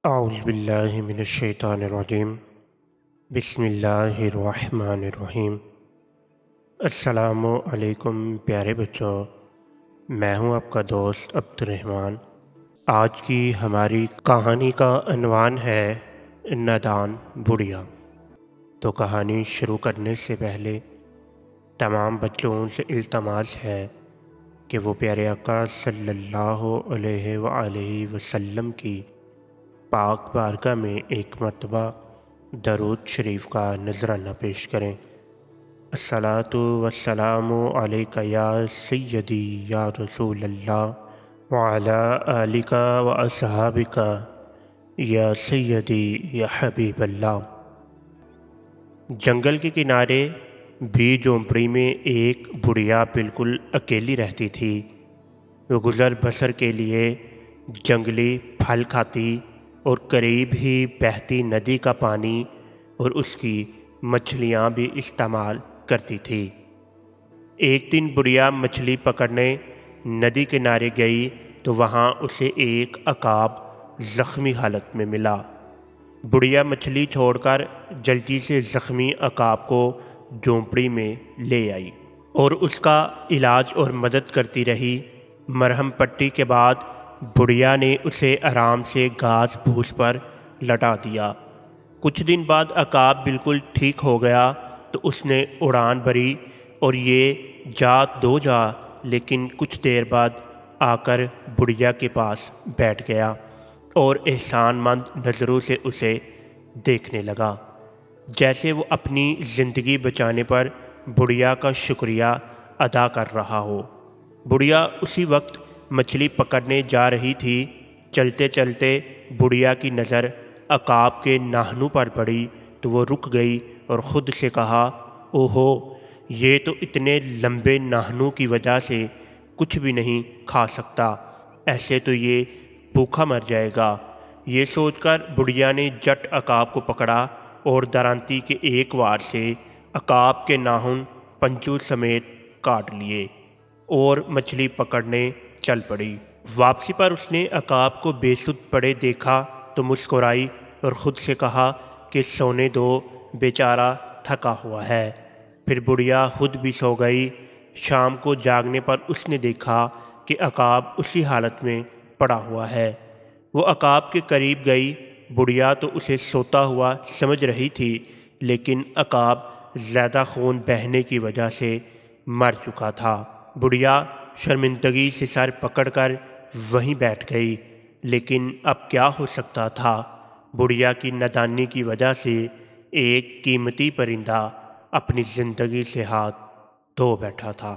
اعوذ باللہ من الشیطان الرجیم بسم اللہ الرحمن الرحیم۔ السلام علیکم پیارے بچوں، میں ہوں آپ کا دوست عبد الرحمن۔ آج کی ہماری کہانی کا عنوان ہے نادان بڑھیا۔ تو کہانی شروع کرنے سے پہلے تمام بچوں سے التماس ہے کہ وہ پیارے آقا صلی اللہ علیہ وآلہ وسلم کی پاک بارگاہ میں ایک مرتبہ درود شریف کا نذرانہ پیش کریں۔ الصلاۃ والسلام علیک یا سیدی یا رسول اللہ وعلی آلک واصحابک یا سیدی یا حبیب اللہ۔ جنگل کے کنارے بھی جھونپڑی میں ایک بڑھیا بالکل اکیلی رہتی تھی۔ وہ گزر بسر کے لیے جنگلی پھل کھاتی اور قریب ہی بہتی ندی کا پانی اور اس کی مچھلیاں بھی استعمال کرتی تھی۔ ایک دن بڑھیا مچھلی پکڑنے ندی کنارے گئی تو وہاں اسے ایک عقاب زخمی حالت میں ملا۔ بڑھیا مچھلی چھوڑ کر جلدی سے زخمی عقاب کو جھونپڑی میں لے آئی اور اس کا علاج اور مدد کرتی رہی۔ مرہم پٹی کے بعد بڑھیا نے اسے آرام سے گھاس پھوس پر لٹا دیا۔ کچھ دن بعد عقاب بالکل ٹھیک ہو گیا تو اس نے اڑان بھری اور یہ جا لیکن کچھ دیر بعد آ کر بڑھیا کے پاس بیٹھ گیا اور احسان مند نظروں سے اسے دیکھنے لگا، جیسے وہ اپنی زندگی بچانے پر بڑھیا کا شکریہ ادا کر رہا ہو۔ بڑھیا اسی وقت مچھلی پکڑنے جا رہی تھی۔ چلتے چلتے بڑھیا کی نظر عقاب کے ناخنوں پر پڑی تو وہ رک گئی اور خود سے کہا، اوہو، یہ تو اتنے لمبے ناخنوں کی وجہ سے کچھ بھی نہیں کھا سکتا، ایسے تو یہ بھوکا مر جائے گا۔ یہ سوچ کر بڑھیا نے جٹ عقاب کو پکڑا اور درانتی کے ایک وار سے عقاب کے ناخن پنجوں سمیت کاٹ لیے اور مچھلی پکڑنے چل پڑی۔ واپسی پر اس نے عقاب کو بے سدھ پڑے دیکھا تو مسکرائی اور خود سے کہا کہ سونے دو، بیچارہ تھکا ہوا ہے۔ پھر بڑھیا خود بھی سو گئی۔ شام کو جاگنے پر اس نے دیکھا کہ عقاب اسی حالت میں پڑا ہوا ہے۔ وہ عقاب کے قریب گئی۔ بڑھیا تو اسے سوتا ہوا سمجھ رہی تھی، لیکن عقاب زیادہ خون بہنے کی وجہ سے مر چکا تھا۔ بڑھیا شرمندگی سے سر پکڑ کر وہیں بیٹھ گئی، لیکن اب کیا ہو سکتا تھا؟ بڑھیا کی نادانی کی وجہ سے ایک قیمتی پرندہ اپنی زندگی سے ہاتھ دھو بیٹھا تھا۔